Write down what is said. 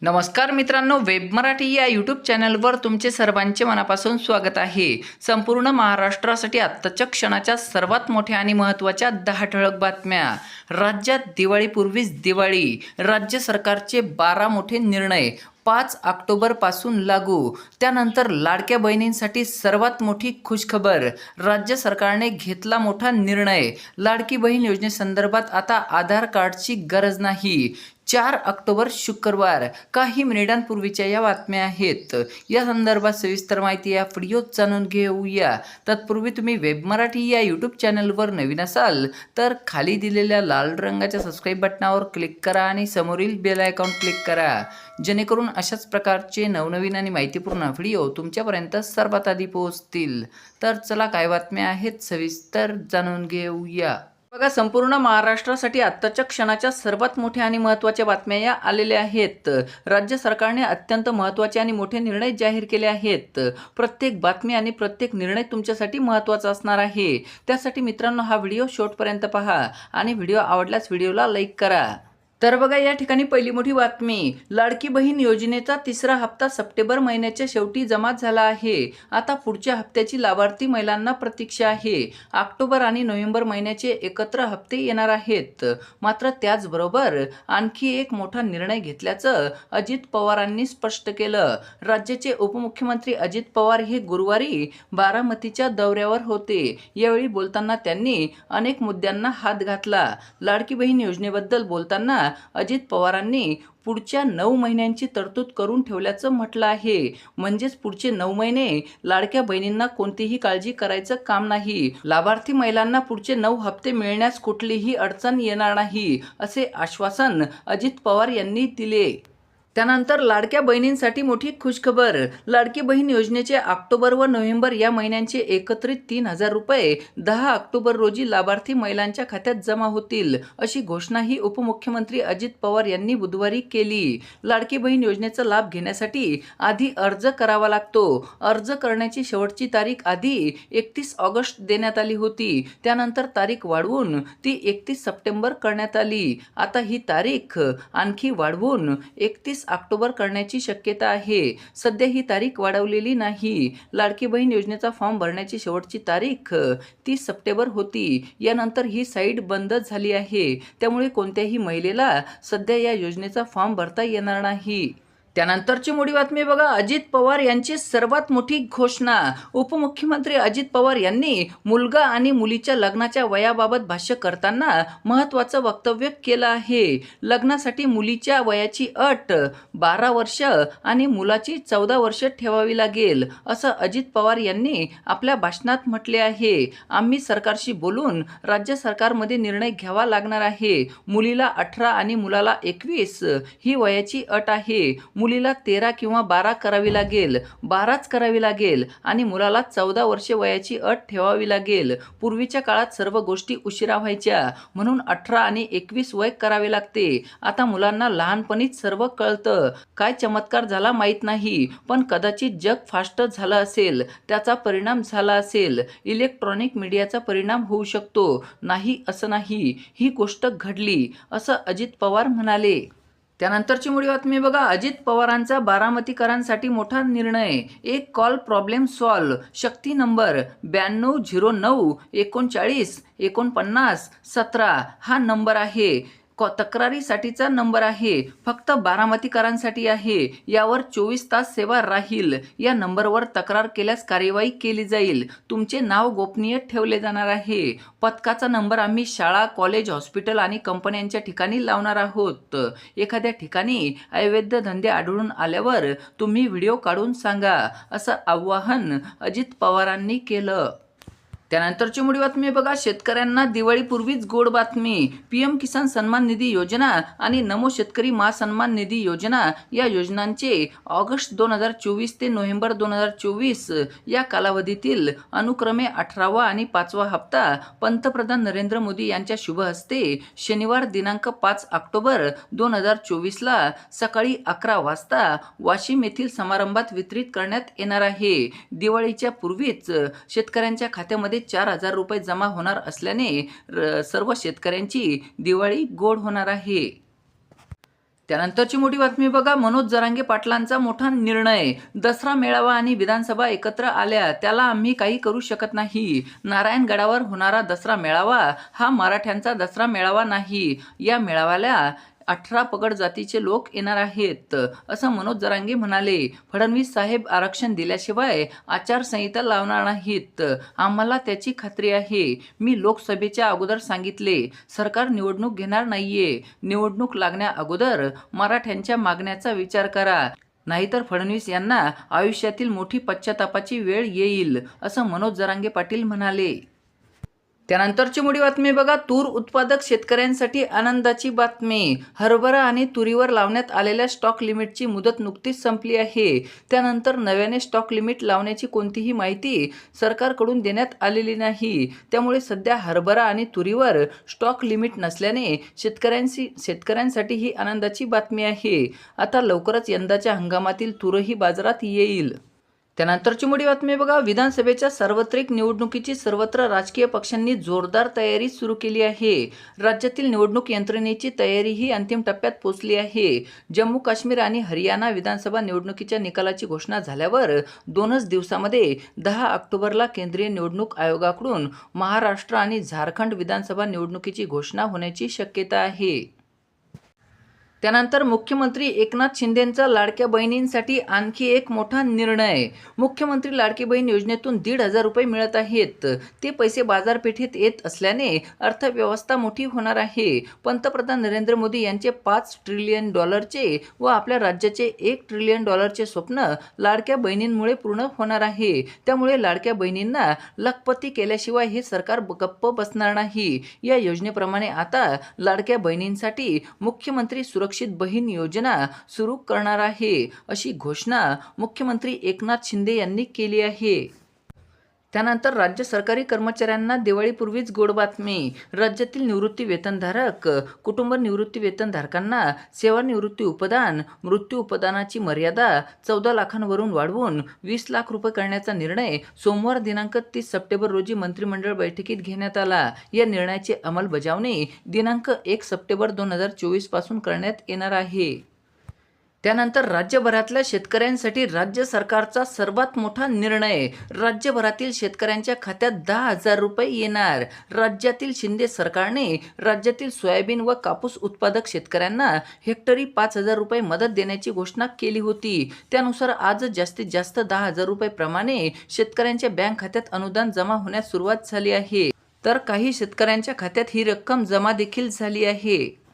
नमस्कार मित्रांनो, वेब मराठी या यूट्यूब चॅनलवर तुमचे सर्वांचे मनापासून स्वागत आहे। संपूर्ण महाराष्ट्रासाठी आत्ताच्या क्षणाच्या सर्वात मोठ्या आणि महत्त्वाच्या 10 ठळक बातम्या। राज्यात दिवाळीपूर्वीच दिवाळी, राज्य सरकारचे 12 मोठे निर्णय 5 ऑक्टोबरपासून लागू। त्यानंतर लाडक्या बहिणींसाठी सर्वात मोठी खुशखबर, राज्य सरकारने घेतला मोठा निर्णय। लाडकी बहीण योजनेसंदर्भात आता आधार कार्डची गरज नाही। 4 ऑक्टोबर शुक्रवार, काही मिनिटांपूर्वीच्या या बातम्या आहेत। या संदर्भात सविस्तर माहिती या व्हिडिओत जाणून घेऊया। तत्पूर्वी तुम्ही वेब मराठी या यूट्यूब चॅनलवर नवीन असाल तर खाली दिलेल्या लाल रंगाच्या सबस्क्राईब बटनावर क्लिक करा आणि समोरील बेल आयकॉन क्लिक करा, जेणेकरून अशाच प्रकारचे नवनवीन आणि माहितीपूर्ण व्हिडिओ तुमच्यापर्यंत सर्वात आधी पोहोचतील। तर चला, काय बातम्या आहेत सविस्तर जाणून घेऊया। बघा, संपूर्ण महाराष्ट्रासाठी आत्ताच्या क्षणाच्या सर्वात मोठ्या आणि महत्त्वाच्या बातम्या या आलेल्या आहेत। राज्य सरकारने अत्यंत महत्त्वाचे आणि मोठे निर्णय जाहीर केले आहेत। प्रत्येक बातमी आणि प्रत्येक निर्णय तुमच्यासाठी महत्त्वाचा असणार आहे। त्यासाठी मित्रांनो, हा व्हिडिओ शेवटपर्यंत पहा आणि व्हिडिओ आवडल्यास व्हिडिओला लाईक करा। तर बघा, या ठिकाणी पहिली मोठी बातमी, लाडकी बहीण योजनेचा तिसरा हप्ता सप्टेंबर महिन्याच्या शेवटी जमा झाला आहे। आता पुढच्या हप्त्याची लाभार्थी महिलांना प्रतीक्षा आहे। ऑक्टोबर आणि नोव्हेंबर महिन्याचे एकत्र हप्ते येणार आहेत। मात्र त्याचबरोबर आणखी एक मोठा निर्णय घेतल्याचं अजित पवारांनी स्पष्ट केलं। राज्याचे उपमुख्यमंत्री अजित पवार हे गुरुवारी बारामतीच्या दौऱ्यावर होते। यावेळी बोलताना त्यांनी अनेक मुद्द्यांना हात घातला। लाडकी बहीण योजनेबद्दल बोलताना अजित पवारांनी पुढच्या 9 महिन्यांची तरतूद करून ठेवल्याचं म्हटलं आहे। म्हणजेच पुढचे 9 महिने लाडक्या बहिणींना कोणतीही काळजी करायचं काम नाही। लाभार्थी महिलांना पुढचे 9 हप्ते मिळण्यास कुठलीही अडचण येणार नाही, असे आश्वासन अजित पवार यांनी दिले। त्यानंतर लाडक्या बहिणींसाठी मोठी खुशखबर, लाडकी बहीण योजनेचे ऑक्टोबर व नोव्हेंबर या महिन्यांचे एकत्रित 3,000 रुपये 10 ऑक्टोबर रोजी लाभार्थी महिलांच्या खात्यात जमा होतील, अशी घोषणाही उपमुख्यमंत्री अजित पवार यांनी बुधवारी केली। लाडकी बहीण योजनेचा लाभ घेण्यासाठी आधी अर्ज करावा लागतो। अर्ज करण्याची शेवटची तारीख आधी 31 ऑगस्ट देण्यात आली होती। त्यानंतर तारीख वाढवून ती 31 सप्टेंबर करण्यात आली। आता ही तारीख आणखी वाढवून 31 ऑक्टोबर करण्याची शक्यता आहे। सध्या ही तारीख वाढवलेली नाही। लाडकी बहीण योजनेचा फॉर्म भरण्याची शेवटची तारीख 30 सप्टेंबर होती। यानंतर ही साईट बंद झाली आहे। त्यामुळे कोणत्याही महिलेला सध्या या योजनेचा फॉर्म भरता येणार नाही। त्यानंतरची मोठी बातमी बघा, अजित पवार यांची सर्वात मोठी घोषणा। उपमुख्यमंत्री अजित पवार यांनी मुलगा आणि मुलीच्या लग्नाच्या वयाबाबत भाष्य करताना महत्त्वाचं वक्तव्य केलं आहे। लग्नासाठी मुलीच्या वयाची अट 12 वर्ष आणि मुलाची 14 वर्ष ठेवावी लागेल, असं अजित पवार यांनी आपल्या भाषणात म्हटले आहे। आम्ही सरकारशी बोलून राज्य सरकारमध्ये निर्णय घ्यावा लागणार आहे। मुलीला 18 आणि मुलाला 21 ही वयाची अट आहे। मुलीला 13 किंवा 12 करावी लागेल, 12च करावी लागेल आणि मुलाला 14 वर्षे वयाची अट ठेवावी लागेल। पूर्वीच्या काळात सर्व गोष्टी उशिरा व्हायच्या, म्हणून 18 आणि 21 वय करावे लागते। आता मुलांना लहानपणीच सर्व कळतं। काय चमत्कार झाला माहीत नाही, पण कदाचित जग फास्ट झालं असेल, त्याचा परिणाम झाला असेल। इलेक्ट्रॉनिक मीडियाचा परिणाम होऊ शकतो, नाही असं नाही, ही गोष्ट घडली, असं अजित पवार म्हणाले। त्यानंतरची मोठी बातमी बघा, अजित पवारांचा बारामतीकरांसाठी मोठा निर्णय, एक कॉल प्रॉब्लेम सॉल्व। शक्ती नंबर 9209 39 49 17 हा नंबर आहे। तक्रारीसाठीचा नंबर आहे, फक्त बारामतीकरांसाठी आहे। यावर 24 तास सेवा राहील। या नंबरवर तक्रार केल्यास कार्यवाही केली जाईल। तुमचे नाव गोपनीय ठेवले जाणार आहे। पथकाचा नंबर आम्ही शाळा, कॉलेज, हॉस्पिटल आणि कंपन्यांच्या ठिकाणी लावणार आहोत। एखाद्या ठिकाणी अवैध धंदे आढळून आल्यावर तुम्ही व्हिडिओ काढून सांगा, असं आवाहन अजित पवारांनी केलं। त्यानंतरची मोठी बातमी बघा, शेतकऱ्यांना दिवाळीपूर्वीच गोड बातमी। पीएम किसान सन्मान निधी योजना आणि नमो शेतकरी महासन्मान निधी योजना या योजनांचे ऑगस्ट 2024 ते नोव्हेंबर 2024 या कालावधीतील अनुक्रमे 18वा आणि 5वा हप्ता पंतप्रधान नरेंद्र मोदी यांच्या शुभ हस्ते शनिवार दिनांक 5 ऑक्टोबर 2024ला सकाळी 11 वाजता वाशिम येथील समारंभात वितरित करण्यात येणार आहे। दिवाळीच्या पूर्वीच शेतकऱ्यांच्या खात्यामध्ये 4,000 रुपये जमा होणार असल्याने सर्व शेतकऱ्यांची दिवाळी गोड होणार आहे। त्यानंतरची मोठी बातमी बघा, मनोज जरांगे पाटलांचा मोठा निर्णय, दसरा मेळावा आणि विधानसभा एकत्र आल्या त्याला आम्ही काही करू शकत नाही. नारायणगडावर होणारा दसरा मेळावा हा मराठ्यांचा दसरा मेळावा नाही. या मेळाव्याला 18 पगड जातीचे लोक येणार आहेत, असं मनोज जरांगे म्हणाले. फडणवीस साहेब आरक्षण दिल्याशिवाय आचारसंहिता लावणार नाहीत, आम्हाला त्याची खात्री आहे. मी लोकसभेच्या अगोदर सांगितले, सरकार निवडणूक घेणार नाहीये. निवडणूक लागण्या अगोदर मराठ्यांच्या मागण्याचा विचार करा, नाहीतर फडणवीस यांना आयुष्यातील मोठी पश्चातापाची वेळ येईल, असं मनोज जरांगे पाटील म्हणाले. त्यानंतरची मोठी बातमी बघा, तूर उत्पादक शेतकऱ्यांसाठी आनंदाची बातमी. हरभरा आणि तुरीवर लावण्यात आलेल्या स्टॉक लिमिटची मुदत नुकतीच संपली आहे. त्यानंतर नव्याने स्टॉक लिमिट लावण्याची कोणतीही माहिती सरकारकडून देण्यात आलेली नाही. त्यामुळे सध्या हरभरा आणि तुरीवर स्टॉक लिमिट नसल्याने शेतकऱ्यांसाठी ही आनंदाची बातमी आहे. आता लवकरच यंदाच्या हंगामातील तूरही बाजारात येईल. त्यानंतरची मोठी बातमी बघा, विधानसभेच्या सार्वत्रिक निवडणुकीची सर्वत्र राजकीय पक्षांनी जोरदार तयारी सुरू केली आहे. राज्यातील निवडणूक यंत्रणेची तयारीही अंतिम टप्प्यात पोहोचली आहे. जम्मू काश्मीर आणि हरियाणा विधानसभा निवडणुकीच्या निकालाची घोषणा झाल्यावर 2च दिवसामध्ये 10 ऑक्टोबरला केंद्रीय निवडणूक आयोगाकडून महाराष्ट्र आणि झारखंड विधानसभा निवडणुकीची घोषणा होण्याची शक्यता आहे. त्यानंतर मुख्यमंत्री एकनाथ शिंदेंचा लाडक्या बहिणींसाठी आणखी एक मोठा निर्णय. मुख्यमंत्री लाडकी बहीण योजनेतून 1,500 रुपये मिळत आहेत. ते पैसे बाजारपेठेत येत असल्याने अर्थव्यवस्था मोठी होणार आहे. पंतप्रधान नरेंद्र मोदी यांचे $5 ट्रिलियन व आपल्या राज्याचे $1 ट्रिलियन स्वप्न लाडक्या बहिणींमुळे पूर्ण होणार आहे. त्यामुळे लाडक्या बहिणींना लखपती केल्याशिवाय हे सरकार गप्प बसणार नाही. या योजनेप्रमाणे आता लाडक्या बहिणींसाठी मुख्यमंत्री सुरक्षित बहीण योजना सुरू करणार आहे, अशी घोषणा मुख्यमंत्री एकनाथ शिंदे यांनी केली आहे. त्यानंतर राज्य सरकारी कर्मचाऱ्यांना दिवाळीपूर्वीच गोड बातमी. राज्यातील निवृत्ती वेतनधारक कुटुंब निवृत्ती वेतनधारकांना सेवानिवृत्ती उपदान, मृत्यू उपदानाची मर्यादा 14 लाखांवरून वाढवून 20 लाख रुपये करण्याचा निर्णय सोमवार दिनांक 30 सप्टेंबर रोजी मंत्रिमंडळ बैठकीत घेण्यात आला. या निर्णयाची अंमलबजावणी दिनांक 1 सप्टेंबर 2024 पासून करण्यात येणार आहे. त्यानंतर राज्यभरातल्या शेतकऱ्यांसाठी राज्य सरकारचा सर्वात मोठा निर्णय. राज्यभरातील शेतकऱ्यांच्या खात्यात 10,000 रुपये येणार. राज्यातील शिंदे सरकारने राज्यातील सोयाबीन व कापूस उत्पादक शेतकऱ्यांना हेक्टरी 5,000 रुपये मदत देण्याची घोषणा केली होती. त्यानुसार आज जास्तीत जास्त 10,000 रुपये प्रमाणे शेतकऱ्यांच्या बँक खात्यात अनुदान जमा होण्यास सुरुवात झाली आहे. तर काही शेतकऱ्यांच्या खात्यात ही रक्कम जमा देखील झाली आहे.